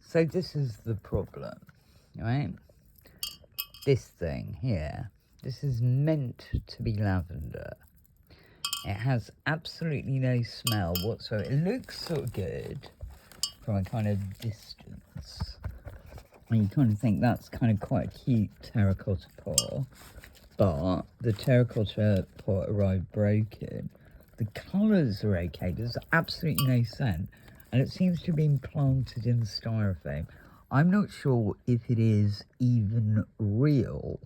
So this is the problem, right? This thing here, this is meant to be lavender. It has absolutely no smell whatsoever. It looks sort of good from a kind of distance. And you kind of think that's kind of quite a cute terracotta pot. But the terracotta pot arrived broken. The colours are okay. There's absolutely no scent. And it seems to have been planted in styrofoam. I'm not sure if it is even real.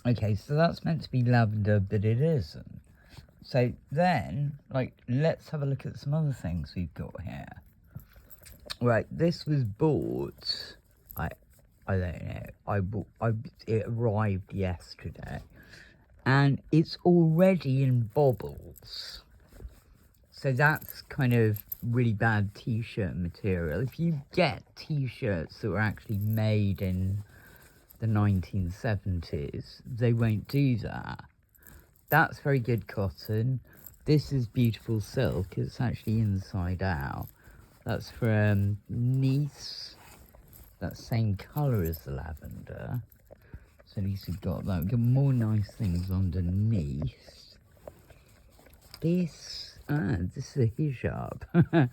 Okay, so that's meant to be lavender, but it isn't. So then, let's have a look at some other things we've got here. Right, this was bought, I don't know, it arrived yesterday. And it's already in bubbles. So that's kind of really bad t-shirt material. If you get t-shirts that were actually made in the 1970s, they won't do that. That's very good cotton. This is beautiful silk. It's actually inside out. That's from Nice. That same colour as the lavender. So at least we've got that. We've got more nice things underneath. This is a hijab.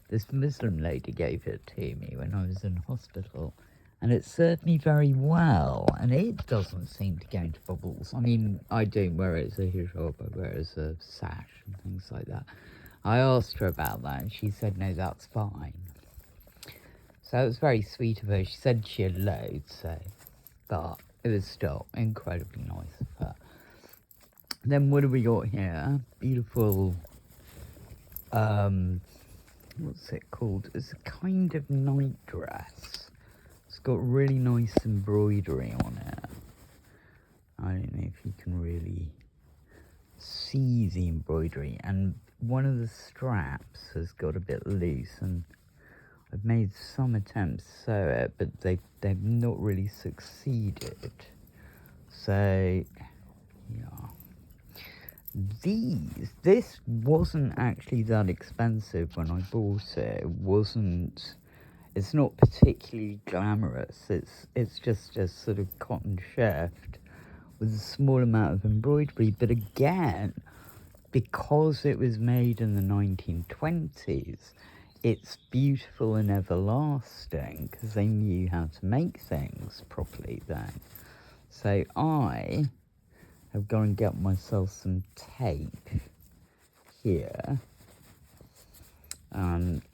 This Muslim lady gave it to me when I was in hospital. And it served me very well. And it doesn't seem to go into bubbles. I mean, I don't wear it as a hijab. I wear it as a sash and things like that. I asked her about that and she said, no, that's fine. So it was very sweet of her. She said she had loads, so... But it was still incredibly nice of her. Then what have we got here? Beautiful, what's it called? It's a kind of nightdress. It's got really nice embroidery on it. I don't know if you can really see the embroidery. And one of the straps has got a bit loose, and I've made some attempts to sew it, but they've not really succeeded. So, yeah. This wasn't actually that expensive when I bought it. It's not particularly glamorous. It's just a sort of cotton shift with a small amount of embroidery. But again, because it was made in the 1920s, it's beautiful and everlasting because they knew how to make things properly then. So I have gone and get myself some tape here.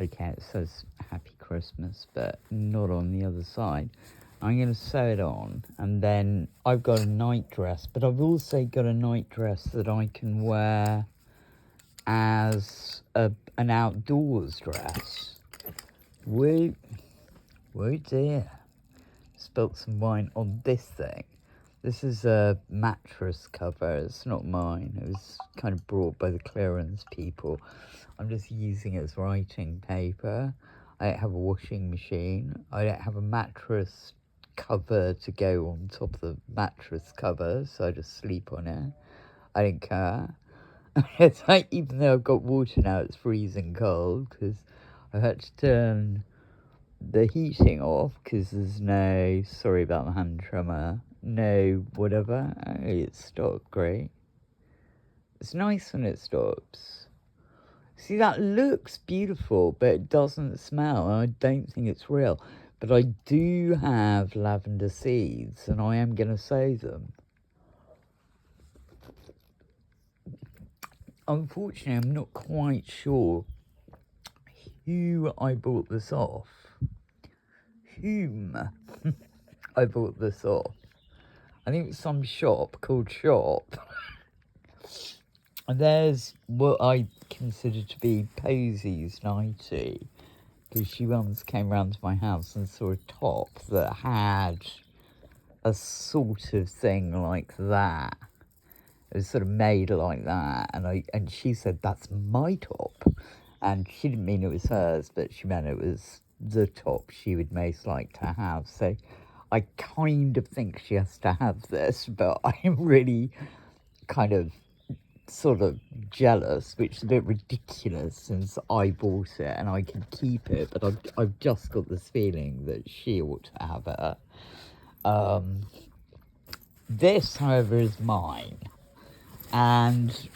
Okay, it says Happy Christmas, but not on the other side. I'm going to sew it on, and then I've got a nightdress, but I've also got a nightdress that I can wear as an outdoors dress. Woo dear. Spilt some wine on this thing. This is a mattress cover. It's not mine. It was kind of brought by the clearance people. I'm just using it as writing paper. I don't have a washing machine. I don't have a mattress cover to go on top of the mattress cover, so I just sleep on it. I don't care. It's like, even though I've got water now, it's freezing cold because I've had to turn the heating off because there's no, sorry about the hand tremor, no whatever. Oh, it stopped, great. It's nice when it stops. See, that looks beautiful, but it doesn't smell, and I don't think it's real. But I do have lavender seeds, and I am going to sow them. Unfortunately, I'm not quite sure who I bought this off. Whom I bought this off. I think it's some shop called Shop. And there's what I consider to be Posey's 90, because she once came round to my house and saw a top that had a sort of thing like that. It was sort of made like that, and she said, that's my top. And she didn't mean it was hers, but she meant it was the top she would most like to have. So I kind of think she has to have this, but I'm really kind of sort of jealous, which is a bit ridiculous since I bought it and I could keep it, but I've just got this feeling that she ought to have it. This, however, is mine, and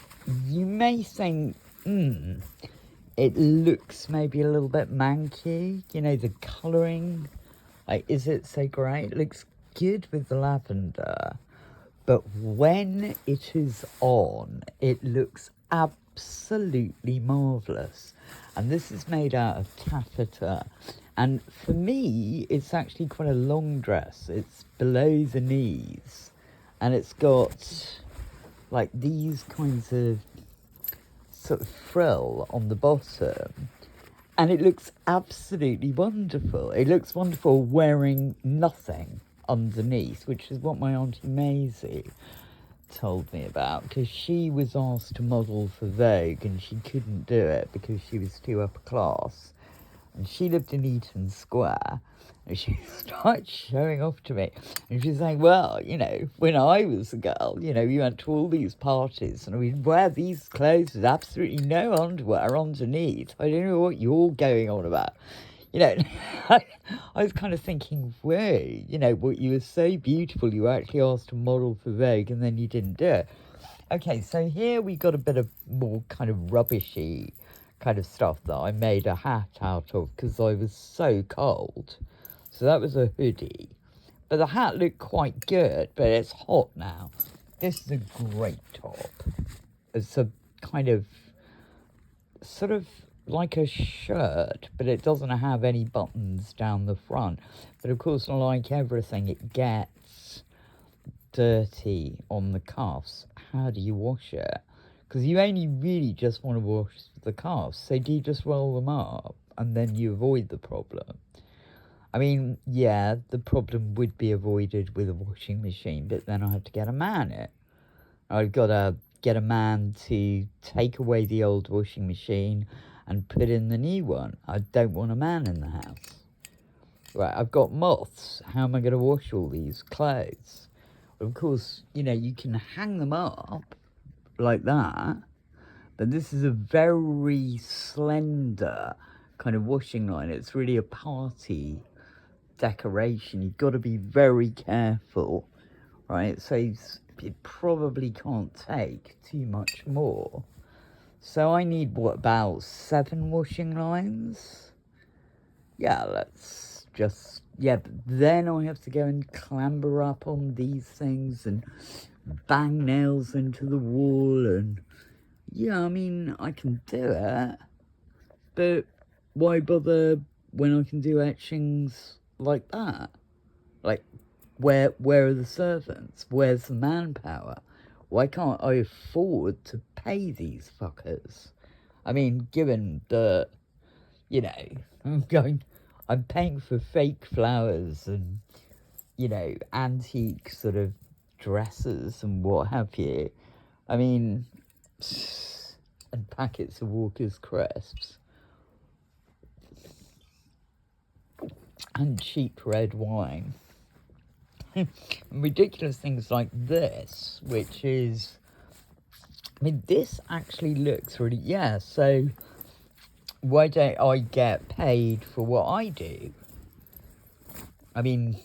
you may think, it looks maybe a little bit manky, you know, the colouring, like, is it so great? It looks good with the lavender, but when it is on, it looks absolutely marvellous. And this is made out of taffeta, and for me, it's actually quite a long dress. It's below the knees, and it's got, like, these kinds of sort of frill on the bottom, and it looks absolutely wonderful. It looks wonderful wearing nothing underneath, which is what my Auntie Maisie told me about, because she was asked to model for Vogue and she couldn't do it because she was too upper class, and she lived in Eaton Square. And she started showing off to me. And she's saying, well, you know, when I was a girl, you know, we went to all these parties and we'd wear these clothes with absolutely no underwear underneath. I don't know what you're going on about. You know, I was kind of thinking, whoa, you know, well, you were so beautiful, you were actually asked to model for Vogue and then you didn't do it. Okay, so here we got a bit of more kind of rubbishy kind of stuff that I made a hat out of because I was so cold. So that was a hoodie. But the hat looked quite good, but it's hot now. This is a great top. It's a kind of, sort of like a shirt, but it doesn't have any buttons down the front. But of course, like everything, it gets dirty on the cuffs. How do you wash it? Because you only really just want to wash the cuffs. So do you just roll them up and then you avoid the problem? I mean, yeah, the problem would be avoided with a washing machine, but then I have to get a man in. I've got to get a man to take away the old washing machine and put in the new one. I don't want a man in the house. Right, I've got moths. How am I going to wash all these clothes? Well, of course, you know, you can hang them up like that, but this is a very slender kind of washing line. It's really a party decoration. You've got to be very careful, right? So it probably can't take too much more. So I need, what, about 7 washing lines? Yeah, let's just, yeah, but then I have to go and clamber up on these things and bang nails into the wall, and yeah, I mean, I can do it, but why bother when I can do etchings like that? Like, where are the servants? Where's the manpower? Why can't I afford to pay these fuckers? I mean, given that, you know, I'm paying for fake flowers and, you know, antique sort of dresses and what have you. I mean, and packets of Walker's crisps. And cheap red wine. Ridiculous things like this, which is, I mean, this actually looks really, yeah, so why don't I get paid for what I do? I mean,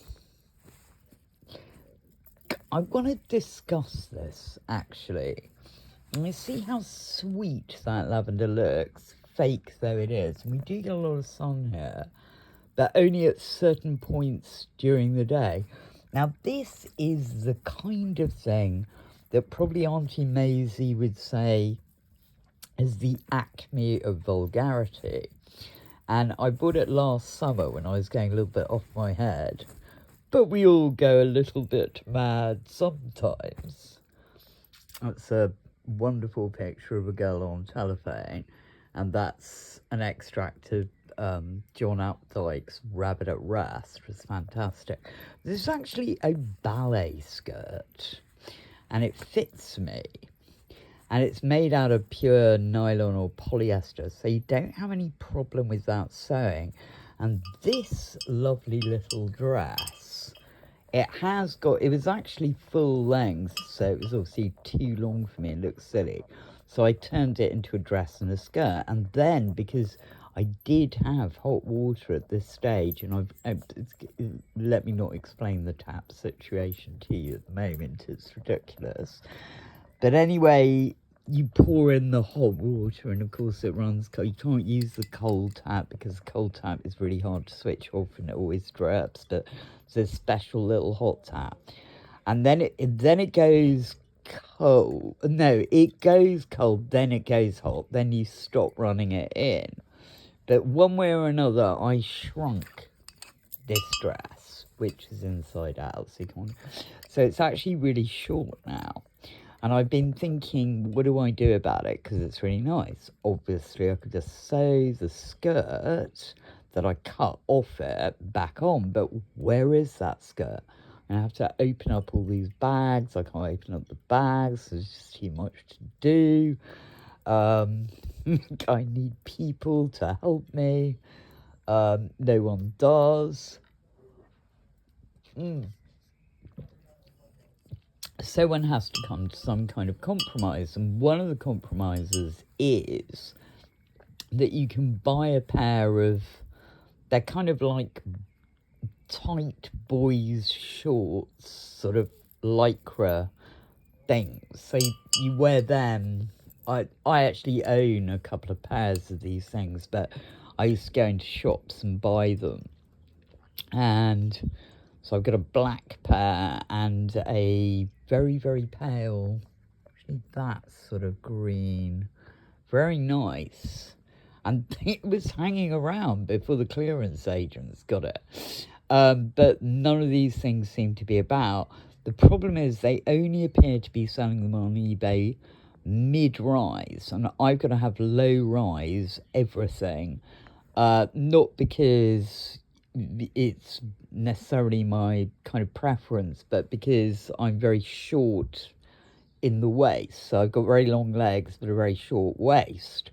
I want to discuss this, actually. And you see how sweet that lavender looks, fake though it is. And we do get a lot of sun here, but only at certain points during the day. Now, this is the kind of thing that probably Auntie Maisie would say is the acme of vulgarity. And I bought it last summer when I was going a little bit off my head. But we all go a little bit mad sometimes. That's a wonderful picture of a girl on telephone, and that's an extract of John Updike's Rabbit at Rest. It was fantastic. This is actually a ballet skirt, and it fits me. And it's made out of pure nylon or polyester, so you don't have any problem with that sewing. And this lovely little dress It has got, it was actually full length, so it was obviously too long for me. It looked silly. So I turned it into a dress and a skirt. And then, because I did have hot water at this stage, and let me not explain the tap situation to you at the moment, it's ridiculous. But anyway, you pour in the hot water, and of course it runs cold. You can't use the cold tap because the cold tap is really hard to switch off and it always drips. But there's a special little hot tap, and then it goes cold. No, it goes cold, then it goes hot, then you stop running it in. But one way or another, I shrunk this dress, which is inside out, so it's actually really short now. And I've been thinking, what do I do about it? Because it's really nice. Obviously, I could just sew the skirt that I cut off it back on. But where is that skirt? And I have to open up all these bags. I can't open up the bags. There's just too much to do. I need people to help me. No one does. So one has to come to some kind of compromise, and one of the compromises is that you can buy a pair of, they're kind of like tight boys shorts, sort of lycra things. So you wear them. I actually own a couple of pairs of these things, but I used to go into shops and buy them. And so I've got a black pair and a very, very pale, actually that sort of green, very nice. And it was hanging around before the clearance agents got it. But none of these things seem to be about. The problem is they only appear to be selling them on eBay mid-rise, and I've got to have low-rise everything. Not because it's necessarily my kind of preference, but because I'm very short in the waist. So I've got very long legs, but a very short waist.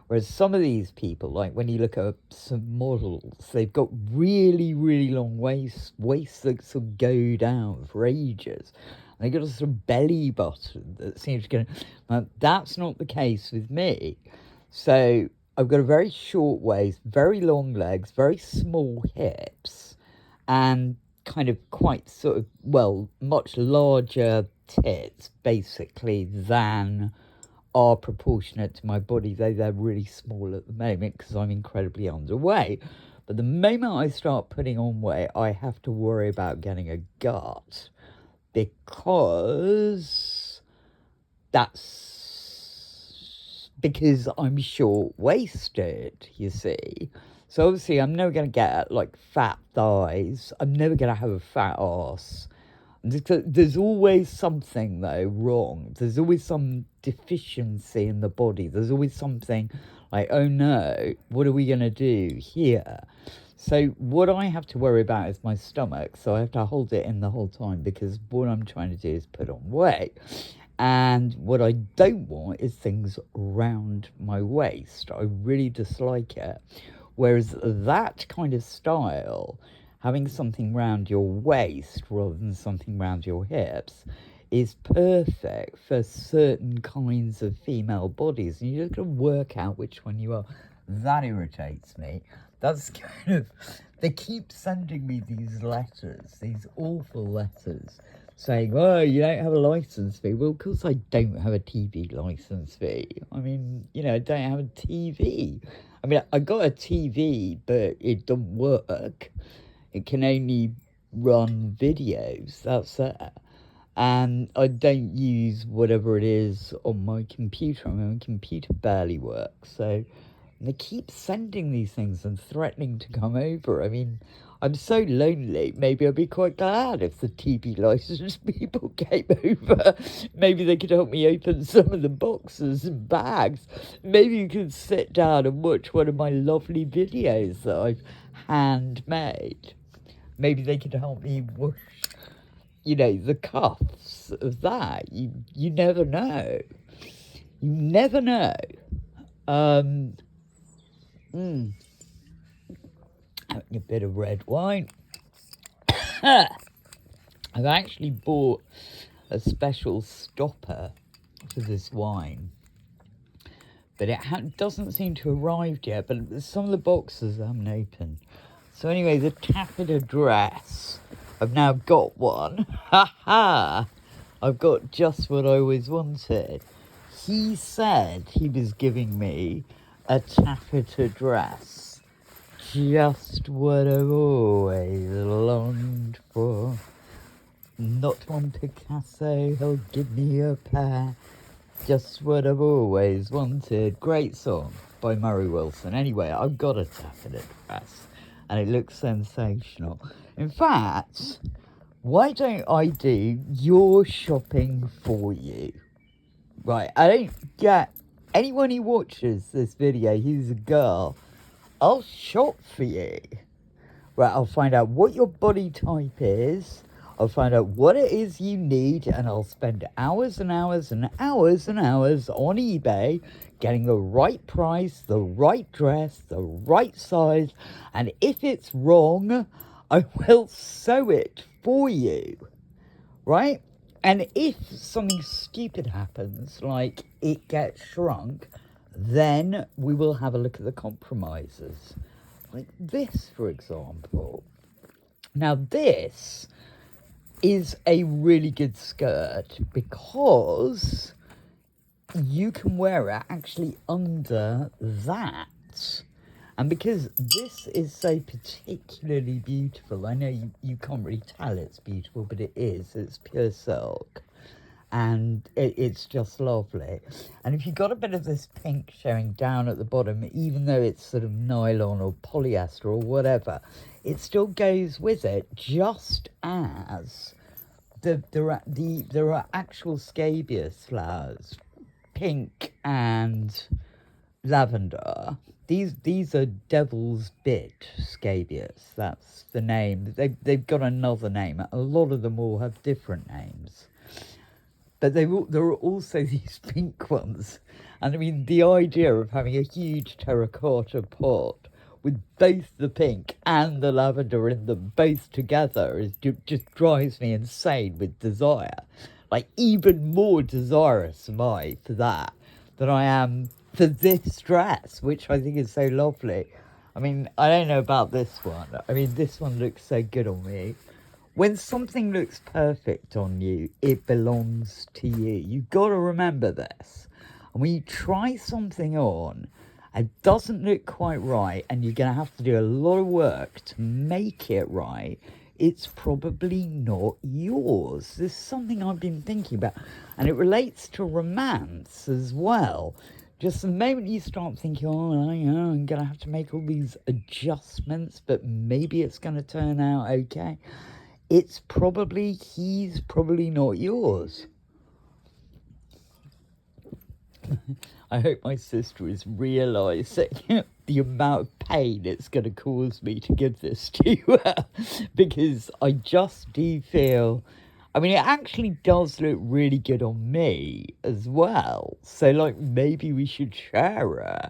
Whereas some of these people, like when you look at some models, they've got really, really long waists that sort of go down for ages. And they've got a sort of belly button that seems to go. That's not the case with me. So I've got a very short waist, very long legs, very small hips, and kind of quite sort of, well, much larger tits, basically, than are proportionate to my body, though they're really small at the moment because I'm incredibly underweight. But the moment I start putting on weight, I have to worry about getting a gut, because I'm short-waisted, you see. So obviously I'm never going to get like fat thighs. I'm never going to have a fat ass. There's always something, though, wrong. There's always some deficiency in the body. There's always something like, oh no, what are we going to do here? So what I have to worry about is my stomach. So I have to hold it in the whole time, because what I'm trying to do is put on weight. And what I don't want is things around my waist. I really dislike it. Whereas that kind of style, having something round your waist rather than something round your hips, is perfect for certain kinds of female bodies. And you're going to work out which one you are. That irritates me. That's kind of... They keep sending me these letters, these awful letters, saying, oh, you don't have a licence fee. Well, of course I don't have a TV licence fee. I mean, you know, I don't have a TV. I mean, I got a TV, but it doesn't work. It can only run videos, that's it. And I don't use whatever it is on my computer. I mean, my computer barely works, so they keep sending these things and threatening to come over. I mean, I'm so lonely, maybe I'd be quite glad if the TV licensed people came over. Maybe they could help me open some of the boxes and bags. Maybe you could sit down and watch one of my lovely videos that I've handmade. Maybe they could help me wash, you know, the cuffs of that. You never know. You never know. Having a bit of red wine. I've actually bought a special stopper for this wine, but it doesn't seem to have arrived yet, but some of the boxes I haven't opened. So anyway, the taffeta dress, I've now got one. Ha ha! I've got just what I always wanted. He said he was giving me a taffeta dress, just what I've always longed for. Not one Picasso, he'll give me a pair. Just what I've always wanted. Great song by Murray Wilson. Anyway, I've got a taffeta dress and it looks sensational. In fact, why don't I do your shopping for you? Right, I don't get anyone who watches this video who's a girl, I'll shop for you. Right, I'll find out what your body type is. I'll find out what it is you need, and I'll spend hours and hours and hours and hours on eBay getting the right price, the right dress, the right size, and if it's wrong, I will sew it for you, right? And if something stupid happens, like it gets shrunk, then we will have a look at the compromises. Like this, for example. Now, this is a really good skirt because you can wear it actually under that. And because this is so particularly beautiful, I know you can't really tell it's beautiful, but it is. It's pure silk. And it's just lovely. And if you've got a bit of this pink showing down at the bottom, even though it's sort of nylon or polyester or whatever, it still goes with it, just as there are actual scabious flowers, pink and lavender. These are devil's bit scabious. That's the name. They've got another name. A lot of them all have different names. But there are also these pink ones. And I mean, the idea of having a huge terracotta pot with both the pink and the lavender in them both together just drives me insane with desire. Like, even more desirous am I for that than I am for this dress, which I think is so lovely. I mean, I don't know about this one. I mean, this one looks so good on me. When something looks perfect on you, it belongs to you. You've got to remember this. And when you try something on, it doesn't look quite right, and you're going to have to do a lot of work to make it right, it's probably not yours. There's something I've been thinking about, and it relates to romance as well. Just the moment you start thinking, oh, I'm going to have to make all these adjustments, but maybe it's going to turn out okay. He's probably not yours. I hope my sister is realising the amount of pain it's going to cause me to give this to her, because I just do feel, I mean, it actually does look really good on me as well. So, like, maybe we should share it.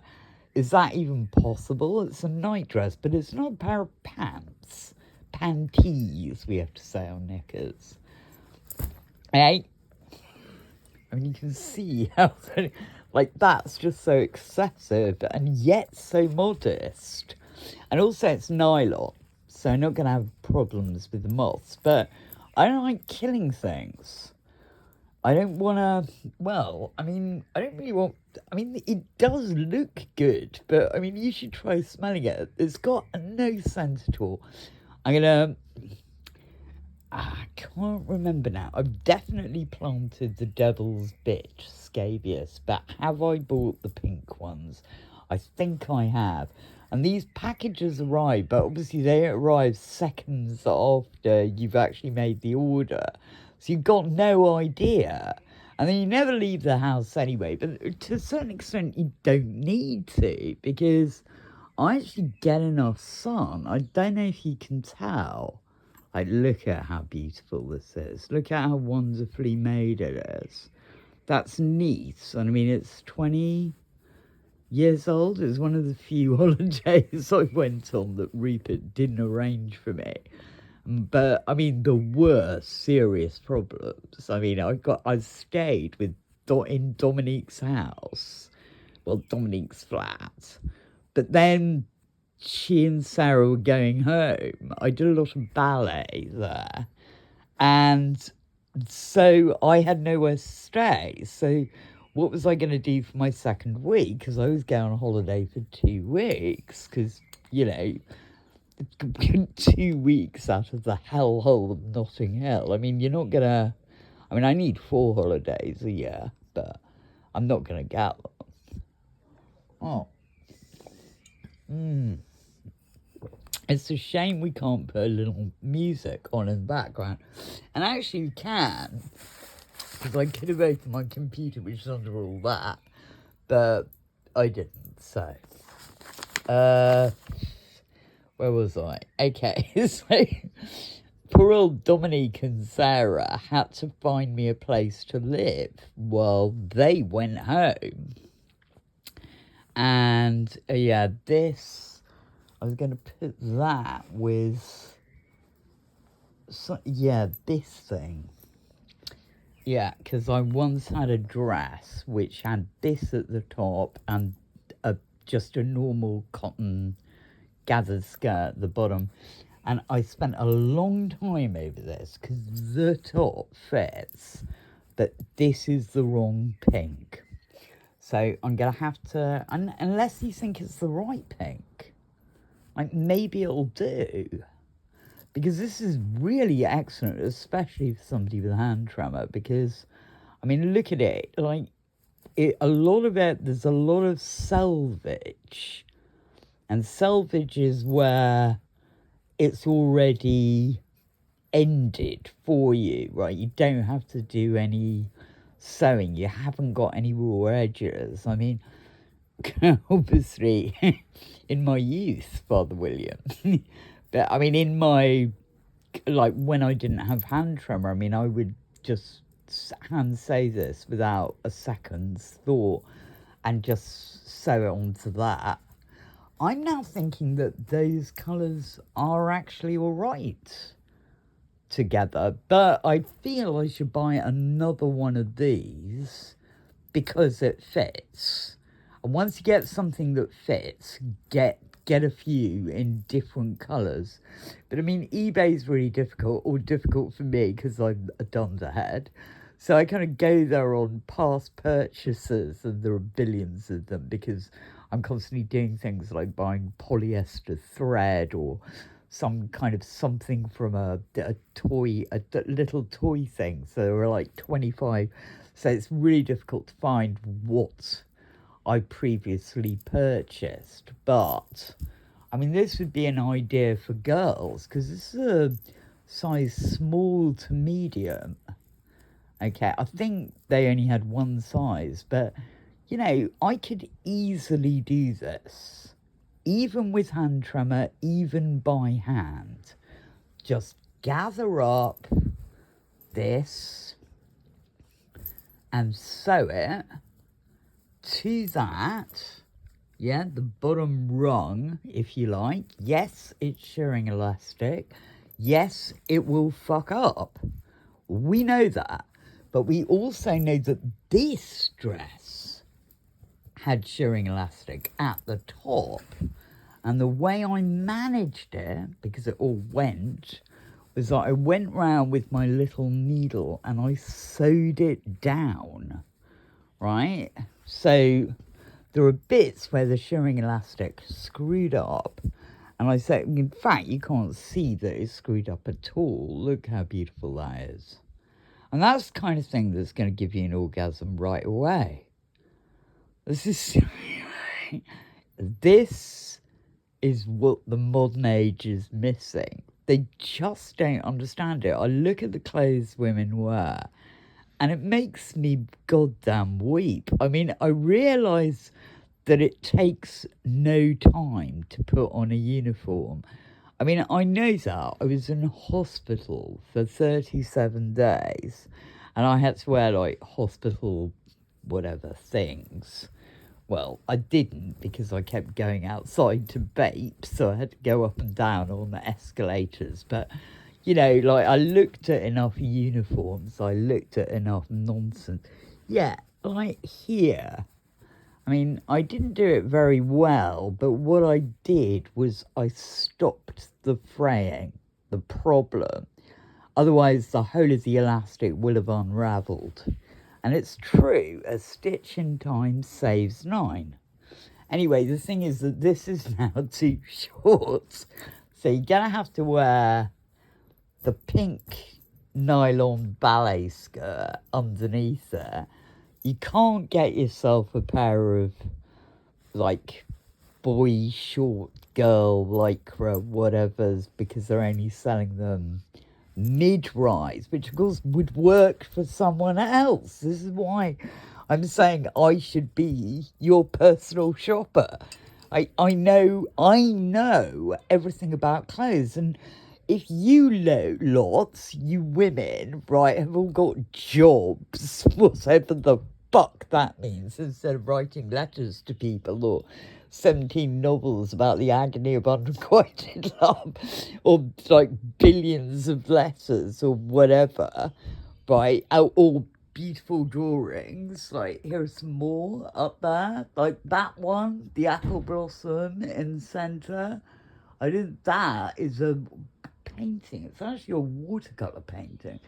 Is that even possible? It's a night dress, but it's not a pair of pants. Panties, we have to say on knickers. Hey, I mean, you can see how, like, that's just so excessive and yet so modest. And also it's nylon, so I'm not going to have problems with the moths. But I don't like killing things. I don't want to, well, I mean, I don't really want, I mean, it does look good, but, I mean, you should try smelling it. It's got no scent at all. I can't remember now. I've definitely planted the devil's bit scabious, but have I bought the pink ones? I think I have. And these packages arrive, but obviously they arrive seconds after you've actually made the order. So you've got no idea. And then you never leave the house anyway. But to a certain extent, you don't need to, because I actually get enough sun. I don't know if you can tell. Like, look at how beautiful this is. Look at how wonderfully made it is. That's neat. And I mean, it's 20 years old. It's one of the few holidays I went on that Rupert didn't arrange for me. But I mean, the worst serious problems. I mean, I stayed in Dominique's house, well, Dominique's flat. But then she and Sarah were going home. I did a lot of ballet there. And so I had nowhere to stay. So what was I going to do for my second week? Because I was going on holiday for 2 weeks. Because, 2 weeks out of the hellhole of Notting Hill. I mean, you're not going to... I mean, I need 4 holidays a year, but I'm not going to get them. Oh. It's a shame we can't put a little music on in the background. And actually you can, because I could have opened my computer, which is under all that, but I didn't, so. Where was I? Okay, so poor old Dominique and Sarah had to find me a place to live while they went home. And, this... I was going to put that with, this thing. Yeah, because I once had a dress which had this at the top and just a normal cotton gathered skirt at the bottom. And I spent a long time over this because the top fits, but this is the wrong pink. So I'm going to have to, unless you think it's the right pink, like, maybe it'll do. Because this is really excellent, especially for somebody with a hand tremor. Because, I mean, look at it. Like, there's a lot of selvage. And selvage is where it's already ended for you, right? You don't have to do any sewing. You haven't got any raw edges. I mean... obviously in my youth, Father William. But I mean, in my, like, when I didn't have hand tremor, I mean, I would just hand sew this without a second's thought and just sew it onto that. I'm now thinking that those colours are actually all right together, but I feel I should buy another one of these because it fits. And once you get something that fits, get a few in different colours. But I mean, eBay's really difficult for me because I'm a dunderhead. So I kind of go there on past purchases, and there are billions of them because I'm constantly doing things like buying polyester thread or some kind of something from a little toy thing. So there are like 25. So it's really difficult to find what I previously purchased. But I mean, this would be an idea for girls because this is a size small to medium. Okay, I think they only had one size, but I could easily do this, even with hand tremor, even by hand. Just gather up this and sew it to that, the bottom rung, if you like. Yes, it's shirring elastic. Yes, it will fuck up. We know that. But we also know that this dress had shirring elastic at the top. And the way I managed it, because it all went, was that I went round with my little needle and I sewed it down, right? So there are bits where the shirring elastic screwed up. And I said, in fact, you can't see that it's screwed up at all. Look how beautiful that is. And that's the kind of thing that's going to give you an orgasm right away. This is what the modern age is missing. They just don't understand it. I look at the clothes women wear, and it makes me goddamn weep. I mean, I realise that it takes no time to put on a uniform. I mean, I know that. I was in hospital for 37 days, and I had to wear, like, hospital whatever things. Well, I didn't because I kept going outside to vape, so I had to go up and down on the escalators. But, you know, like, I looked at enough uniforms, I looked at enough nonsense. Yeah, like here, I mean, I didn't do it very well, but what I did was I stopped the fraying, the problem. Otherwise, the whole of the elastic will have unravelled. And it's true, a stitch in time saves 9. Anyway, the thing is that this is now too short. So you're going to have to wear the pink nylon ballet skirt underneath there. You can't get yourself a pair of, like, boy short girl lycra whatevers because they're only selling them mid-rise, which of course would work for someone else. This is why I'm saying I should be your personal shopper. I know everything about clothes, and if you lots, you women, right, have all got jobs, whatever the fuck that means, instead of writing letters to people or 17 novels about the agony of unrequited love, or like billions of letters or whatever, right? Or beautiful drawings. Like, here's some more up there, like that one, the apple blossom in the centre. I think that is a painting. It's actually a watercolour painting.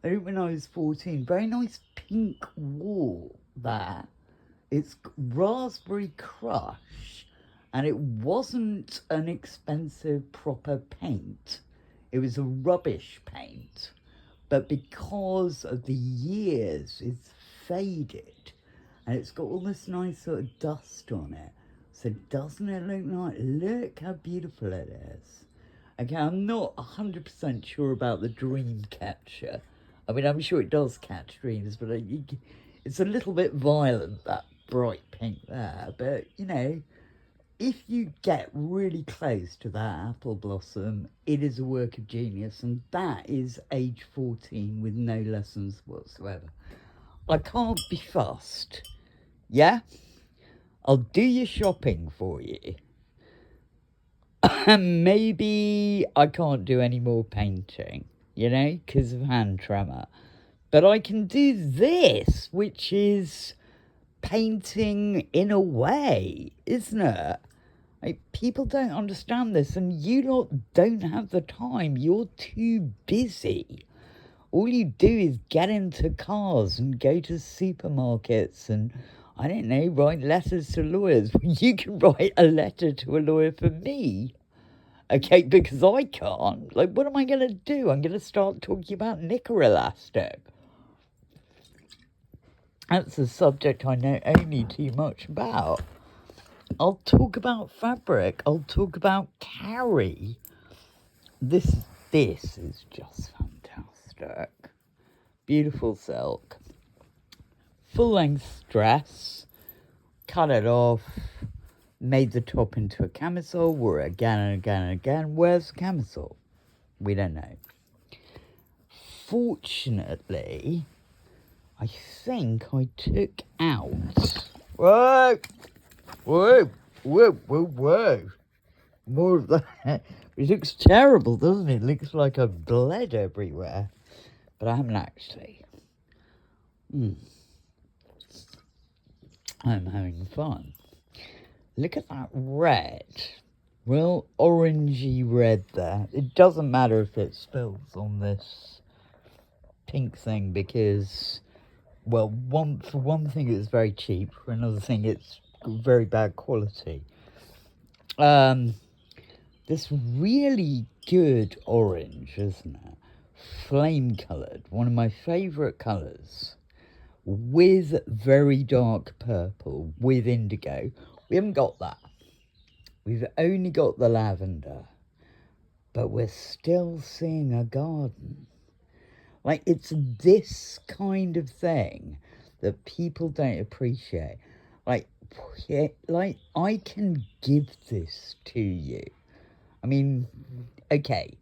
I think when I was 14, very nice pink wall there. It's raspberry crush, and it wasn't an expensive proper paint. It was a rubbish paint, but because of the years, it's faded, and it's got all this nice sort of dust on it. So doesn't it look nice? Look how beautiful it is. Okay, I'm not 100% sure about the dream catcher. I mean, I'm sure it does catch dreams, but it's a little bit violent, that bright pink there. But, you know, if you get really close to that apple blossom, it is a work of genius. And that is age 14 with no lessons whatsoever. I can't be fussed. Yeah? I'll do your shopping for you. Maybe I can't do any more painting, you know, because of hand tremor. But I can do this, which is painting in a way, isn't it? Like, people don't understand this, and you lot don't have the time. You're too busy. All you do is get into cars and go to supermarkets and, I don't know, write letters to lawyers. You can write a letter to a lawyer for me, okay, because I can't. Like, what am I going to do? I'm going to start talking about knicker elastic. That's a subject I know only too much about. I'll talk about fabric. I'll talk about carry. This is just fantastic. Beautiful silk. Full-length dress. Cut it off. Made the top into a camisole. Wore it again and again and again. Where's the camisole? We don't know. Fortunately, I think I took out... Whoa! Whoa! Whoa! Whoa! Whoa! More of that. It looks terrible, doesn't it? It looks like I've bled everywhere. But I haven't actually. I'm having fun. Look at that red. Real orangey red there. It doesn't matter if it spills on this pink thing because, well, for one thing it's very cheap. For another thing it's very bad quality. This really good orange, isn't it? Flame coloured, one of my favourite colours, with very dark purple, with indigo. We haven't got that. We've only got the lavender, but we're still seeing a garden. Like, it's this kind of thing that people don't appreciate. Like, I can give this to you. I mean, okay,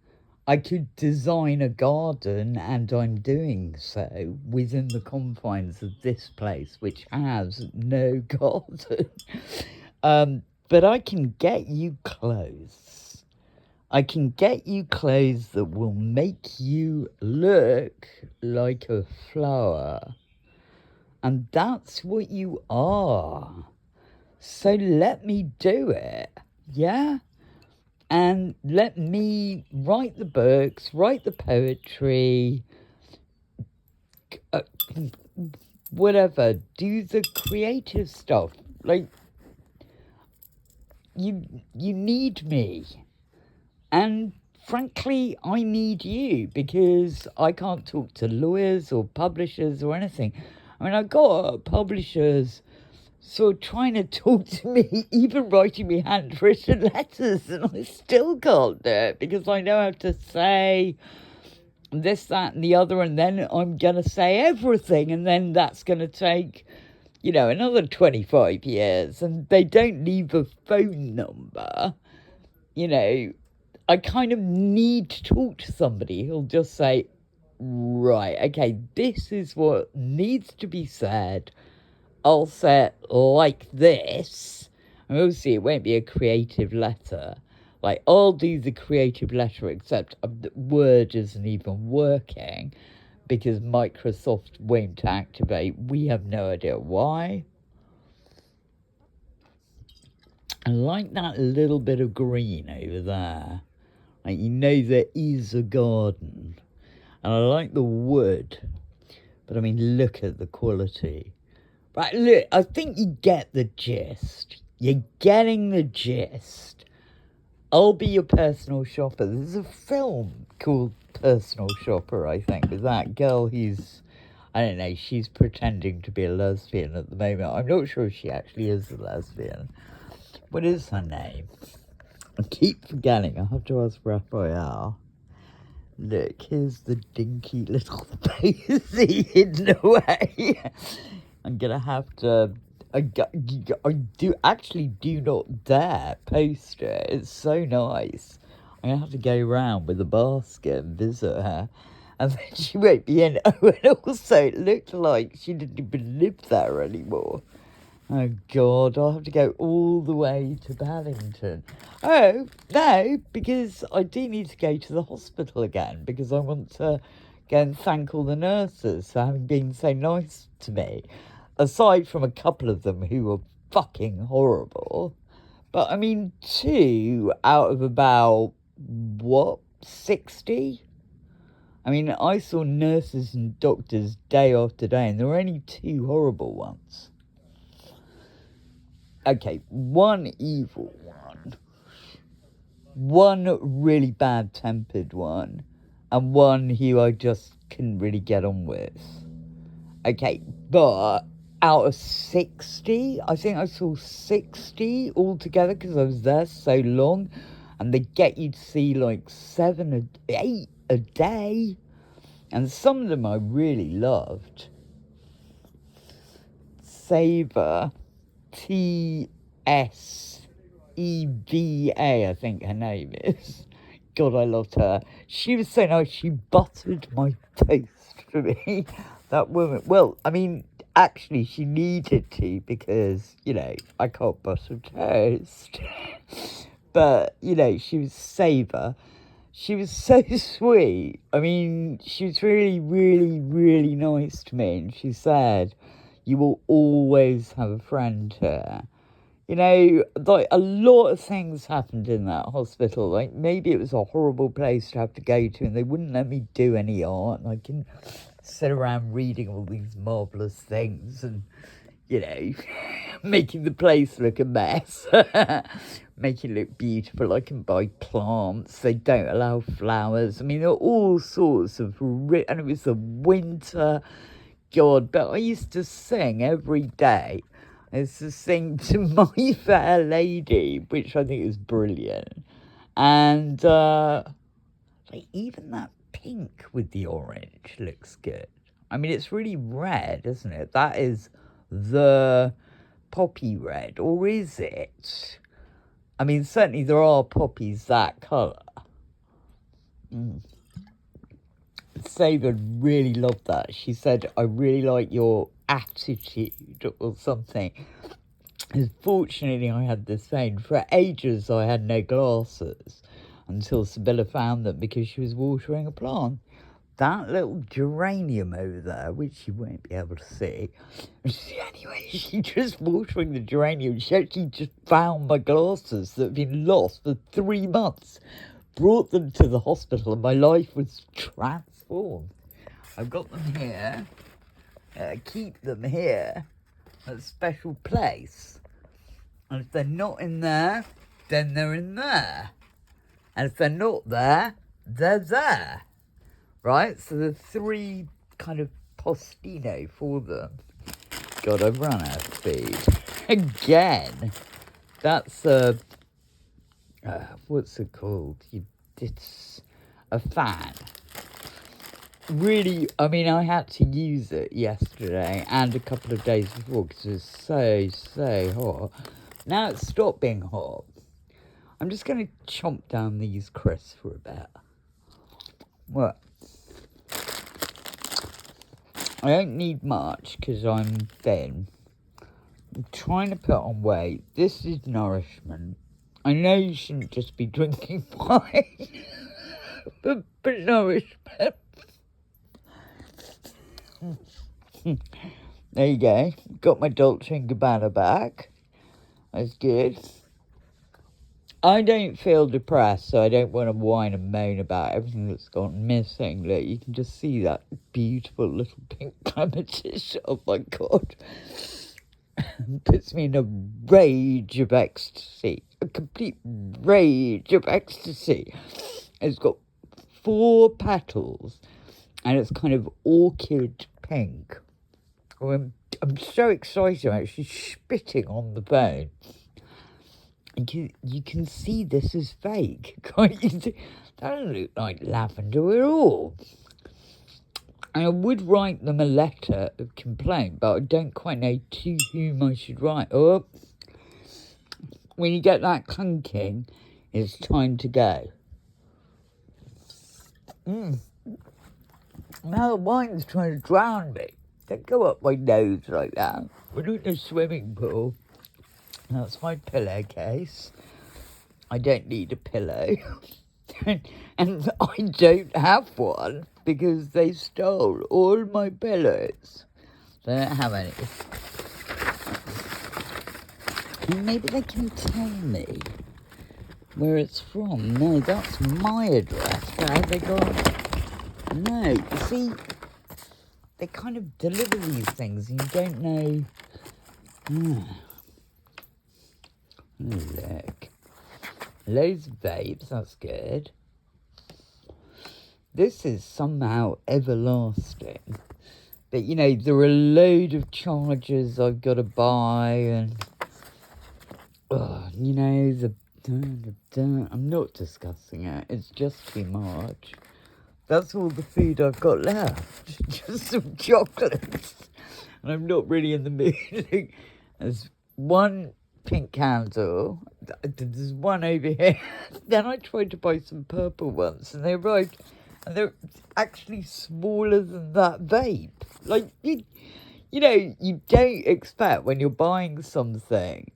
I could design a garden, and I'm doing so within the confines of this place, which has no garden. But I can get you clothes. I can get you clothes that will make you look like a flower. And that's what you are. So let me do it, yeah? And let me write the books, write the poetry, whatever, do the creative stuff. Like, you need me. And frankly, I need you, because I can't talk to lawyers or publishers or anything. I mean, I got publishers sort of trying to talk to me, even writing me handwritten letters, and I still can't do it, because I know how to say this, that, and the other, and then I'm going to say everything, and then that's going to take, another 25 years, and they don't leave a phone number. I kind of need to talk to somebody who'll just say, right, okay, this is what needs to be said. I'll say it like this. And obviously, it won't be a creative letter. Like, I'll do the creative letter, except the Word isn't even working because Microsoft won't activate. We have no idea why. I like that little bit of green over there. Like, there is a garden. And I like the wood. But I mean, look at the quality. Right, look, I think you get the gist. You're getting the gist. I'll be your personal shopper. There's a film called Personal Shopper, I think, with that girl who's, I don't know, she's pretending to be a lesbian at the moment. I'm not sure if she actually is a lesbian. What is her name? I keep forgetting. I have to ask Raphael. Look, here's the dinky little daisy hidden away. I'm gonna have to. I do not dare post it. It's so nice. I'm gonna have to go around with a basket and visit her, and then she won't be in. Oh, and also it looked like she didn't even live there anymore. Oh God, I'll have to go all the way to Paddington. Oh no, because I do need to go to the hospital again, because I want to go and thank all the nurses for having been so nice to me. Aside from a couple of them who were fucking horrible. But I mean, 2 out of about, 60? I mean, I saw nurses and doctors day after day, and there were only 2 horrible ones. Okay, 1 evil one. 1 really bad-tempered one. And 1 who I just couldn't really get on with. Okay, but out of 60, I think I saw 60 altogether because I was there so long, and they get you to see like 7 or 8 a day, and some of them I really loved. Saber, T-S-E-V-A, I think her name is. God, I loved her. She was so nice. She buttered my toast for me. That woman. Well, I mean, actually, she needed to, because, I can't butter toast. But, she was Saber. She was so sweet. I mean, she was really, really, really nice to me. And she said, you will always have a friend here. Like, a lot of things happened in that hospital. Like, maybe it was a horrible place to have to go to, and they wouldn't let me do any art, and I can sit around reading all these marvellous things and, making the place look a mess. Make it look beautiful. I can buy plants. They don't allow flowers. I mean, there are all sorts of... and it was the winter. God, but I used to sing every day. I used to sing to My Fair Lady, which I think is brilliant. And like, even that pink with the orange looks good. I mean, it's really red, isn't it? That is the poppy red, or is it? I mean, certainly there are poppies that colour. Saber really loved that. She said, I really like your attitude or something. Fortunately, I had the same. For ages, I had no glasses. until Sibylla found them because she was watering a plant. That little geranium over there, which you won't be able to see. Anyway, she just watering the geranium. She actually just found my glasses that had been lost for 3 months. Brought them to the hospital and my life was transformed. I've got them here. Keep them here at a special place. And if they're not in there, then they're in there. And if they're not there, they're there. Right? So there's 3 kind of postino for them. God, I've run out of speed. Again. That's what's it called? It's a fan. Really, I mean, I had to use it yesterday and a couple of days before because it was so hot. Now it's stopped being hot. I'm just going to chomp down these crisps for a bit. What? I don't need much because I'm thin. I'm trying to put on weight. This is nourishment. I know you shouldn't just be drinking wine, but nourishment. There you go. Got my Dolce & Gabbana back. That's good. I don't feel depressed, so I don't want to whine and moan about everything that's gone missing. Look, you can just see that beautiful little pink clementine. Oh my God. Puts me in a rage of ecstasy. A complete rage of ecstasy. It's got 4 petals, and it's kind of orchid pink. I'm so excited. I'm actually spitting on the phone. You can see this is fake. Can't you see? That doesn't look like lavender at all. And I would write them a letter of complaint, but I don't quite know to whom I should write. Oh, when you get that clunking, it's time to go. Now the wine's trying to drown me. Don't go up my nose like that. We're not in a swimming pool. That's my pillowcase. I don't need a pillow. And I don't have one because they stole all my pillows. They don't have any. And maybe they can tell me where it's from. No, that's my address. But have they got... No, you see, they kind of deliver these things and you don't know... Look. Loads of vapes, that's good. This is somehow everlasting. But, you know, there are a load of chargers I've got to buy and... you know, I'm not discussing it. It's just too much. That's all the food I've got left. Just some chocolates. And I'm not really in the mood. There's one pink candle. There's one over here. Then I tried to buy some purple ones, and they arrived, and they're actually smaller than that vape. Like, you know, you don't expect when you're buying something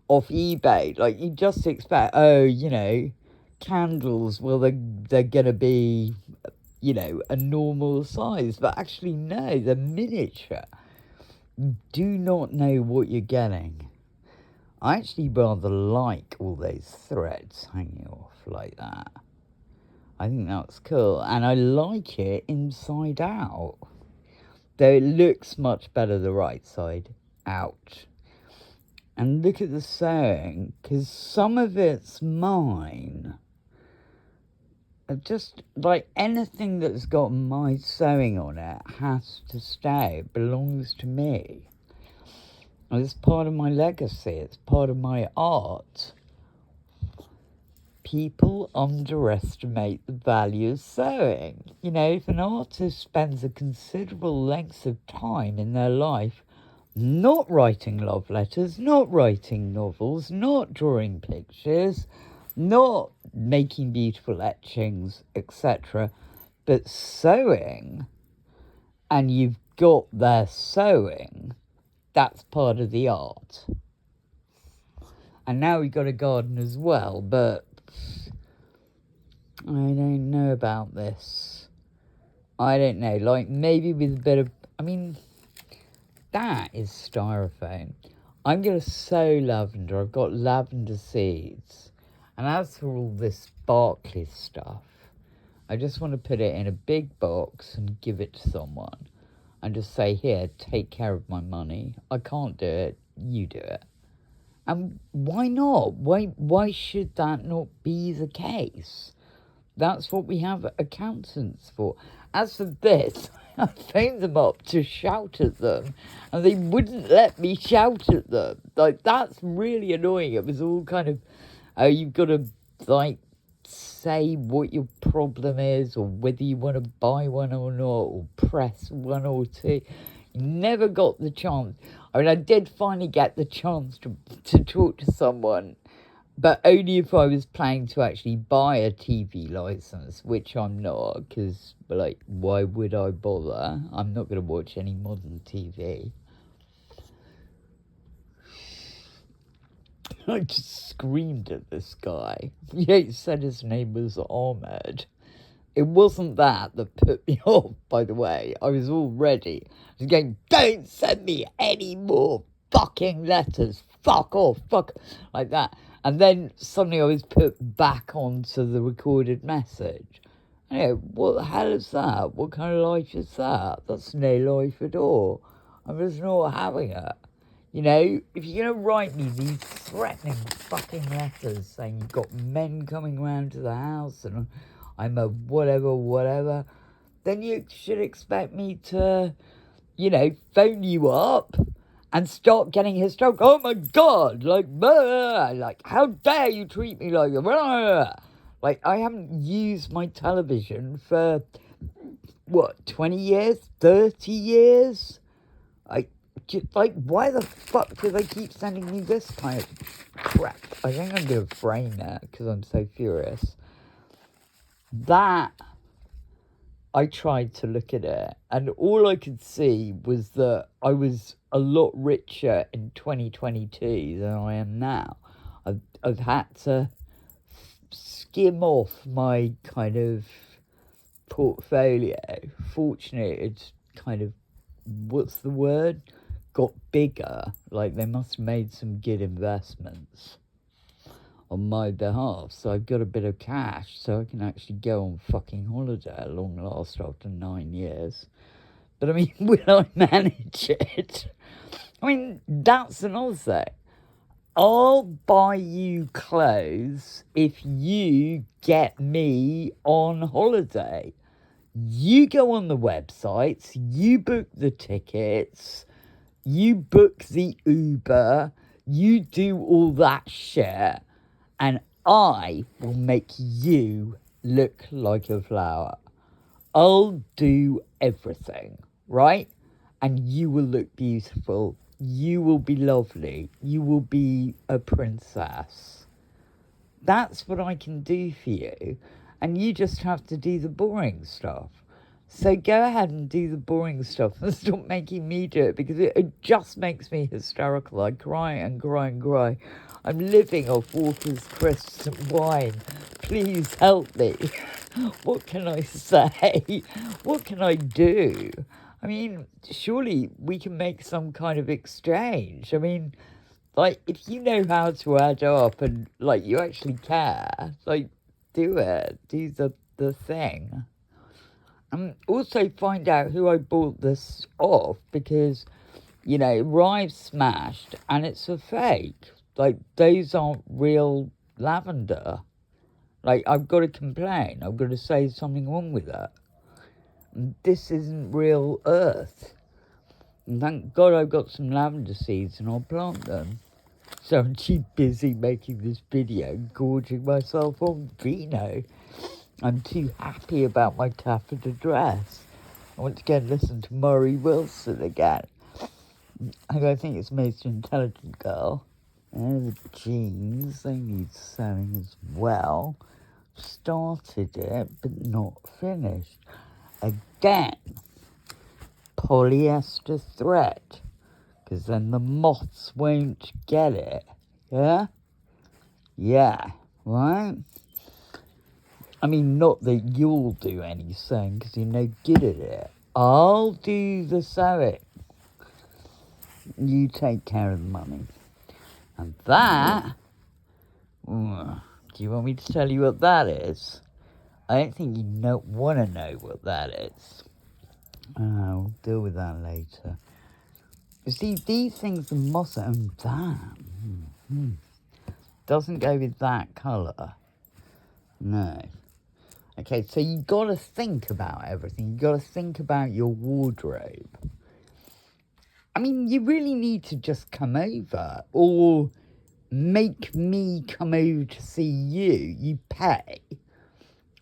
off eBay, like, you just expect, oh, you know, candles, well, they're going to be, you know, a normal size. But actually, no, they're miniature. You do not know what you're getting. I actually rather like all those threads hanging off like that. I think that's cool. And I like it inside out. Though it looks much better the right side out. And look at the sewing, because some of it's mine. Just, like, anything that's got my sewing on it has to stay. It belongs to me. It's part of my legacy. It's part of my art. People underestimate the value of sewing. You know, if an artist spends a considerable length of time in their life not writing love letters, not writing novels, not drawing pictures, not making beautiful etchings, etc., but sewing, and you've got their sewing, that's part of the art. And now we've got a garden as well, but I don't know about this. I don't know. Like, maybe with a bit of... I mean, that is styrofoam. I'm going to sow lavender. I've got lavender seeds. And as for all this sparkly stuff, I just want to put it in a big box and give it to someone. And just say, here, take care of my money. I can't do it. You do it. And why not? Why should that not be the case? That's what we have accountants for. As for this, I phoned them up to shout at them, and they wouldn't let me shout at them. Like, that's really annoying. It was all kind of, oh, you've got to, like, say what your problem is, or whether you want to buy one or not, or press 1 or 2. You never got the chance. I mean, I did finally get the chance to talk to someone, but only if I was planning to actually buy a TV license, which I'm not, because, like, why would I bother? I'm not going to watch any modern TV. I just screamed at this guy. He said his name was Ahmed. It wasn't that put me off, by the way. I was all ready. I was going, don't send me any more fucking letters. Fuck off. Fuck. Like that. And then suddenly I was put back onto the recorded message. Anyway, what the hell is that? What kind of life is that? That's no life at all. I'm just not having it. You know, if you're going to write me these threatening fucking letters saying you've got men coming round to the house and I'm a whatever, then you should expect me to, you know, phone you up and start getting hysterical. Oh my God, like, how dare you treat me like that? Like, I haven't used my television for, 20 years, 30 years? Like, why the fuck do they keep sending me this kind of crap? I think I'm going to frame it because I'm so furious. That, I tried to look at it, and all I could see was that I was a lot richer in 2022 than I am now. I've had to skim off my kind of portfolio. Fortunately, it's kind of, what's the word? Got bigger. Like, they must have made some good investments on my behalf, so I've got a bit of cash, so I can actually go on fucking holiday at long last after 9 years. But I mean, will I manage it? I mean, that's another thing. I'll buy you clothes if you get me on holiday. You go on the websites, you book the tickets, you book the Uber, you do all that shit, and I will make you look like a flower. I'll do everything, right? And you will look beautiful. You will be lovely. You will be a princess. That's what I can do for you. And you just have to do the boring stuff. So go ahead and do the boring stuff and stop making me do it, because it just makes me hysterical. I cry and cry and cry. I'm living off Walker's crisps and wine. Please help me. What can I say? What can I do? I mean, surely we can make some kind of exchange. I mean, like, if you know how to add up and, like, you actually care, like, do it. Do the thing. And also find out who I bought this off, because, you know, it arrived smashed and it's a fake. Like, those aren't real lavender. Like, I've got to complain. I've got to say something wrong with it. And this isn't real earth. And thank God I've got some lavender seeds and I'll plant them. So I'm too busy making this video, gorging myself on vino. I'm too happy about my taffeta dress. I want to go and listen to Murray Wilson again. I think it's the most intelligent girl. And the jeans, they need sewing as well. Started it, but not finished. Again, polyester thread, because then the moths won't get it. Yeah, right. I mean, not that you'll do any sewing, because you're no good at it. I'll do the sewing. You take care of the money. And that... do you want me to tell you what that is? I don't think you want to know what that is. We'll deal with that later. You see, these things are moss and that doesn't go with that colour. No. Okay, so you got to think about everything. You got to think about your wardrobe. I mean, you really need to just come over, or make me come over to see you. You pay,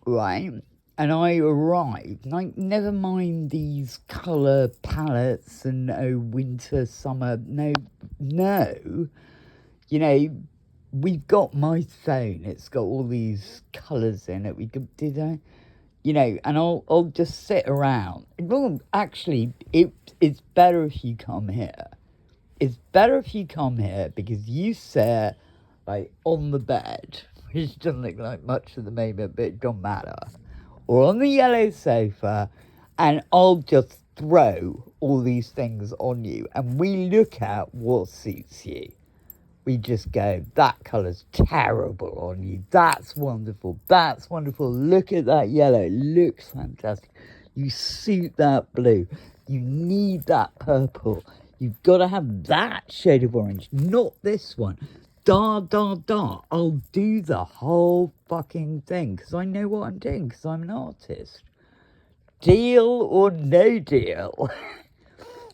right? And I arrive. Like, never mind these colour palettes and winter, summer. No. You know, we've got my phone. It's got all these colours in it. We could do that. You know, and I'll just sit around. Well, actually, it's better if you come here. It's better if you come here, because you sit, like, on the bed, which doesn't look like much at the moment, but it don't matter. Or on the yellow sofa, and I'll just throw all these things on you, and we look at what suits you. We just go, that colour's terrible on you. That's wonderful. That's wonderful. Look at that yellow. It looks fantastic. You suit that blue. You need that purple. You've got to have that shade of orange, not this one. I'll do the whole fucking thing, because I know what I'm doing, because I'm an artist. Deal or no deal?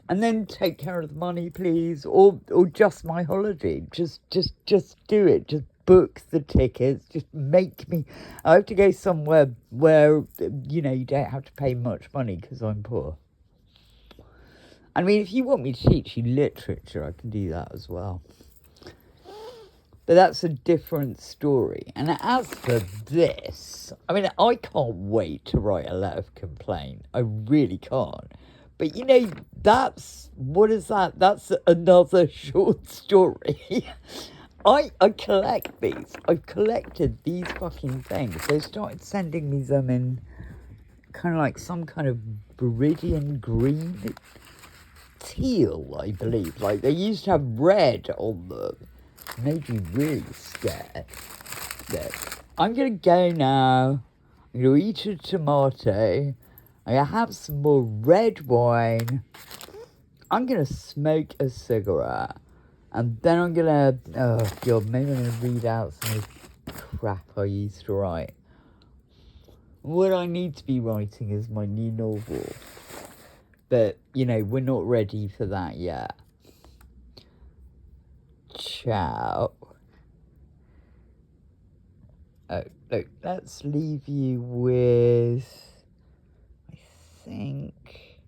And then take care of the money, please, or just my holiday. Just do it. Just book the tickets. Just make me... I have to go somewhere where, you know, you don't have to pay much money, because I'm poor. I mean, if you want me to teach you literature, I can do that as well. But that's a different story. And as for this, I mean, I can't wait to write a letter of complaint. I really can't. But, you know, what is that? That's another short story. I collect these. I've collected these fucking things. They started sending me them in kind of like some kind of Viridian green, teal, I believe. Like, they used to have red on them. Made me really scared. Look, I'm going to go now. I'm going to eat a tomato. I'm going to have some more red wine. I'm going to smoke a cigarette. And then I'm going to... Oh, God, maybe I'm going to read out some of the crap I used to write. What I need to be writing is my new novel. But, you know, we're not ready for that yet. Ciao. Oh, look, let's leave you with... I think...